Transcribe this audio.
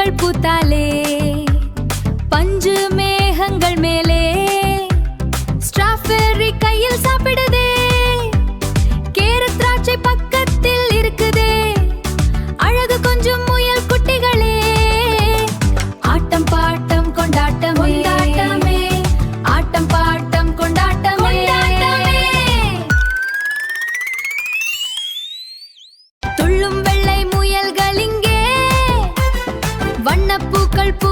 பூக்கள் பூத்தாலே பஞ்சு மேகங்கள் மேலே ஸ்ட்ராபெர்ரி கையில் சாப்பிடுதே கேரட் திராட்சை பக்கத்தில் இருக்குதே அழகு கொஞ்சம் முயல் குட்டிகளே ஆட்டம் பாட்டம் கொண்டாட்டமே ஆட்டம் பாட்டம் கொண்டாட்டமே துள்ளும் வெள்ளை முயல்கள் இங்கே வண்ணப்பூக்கள் பூ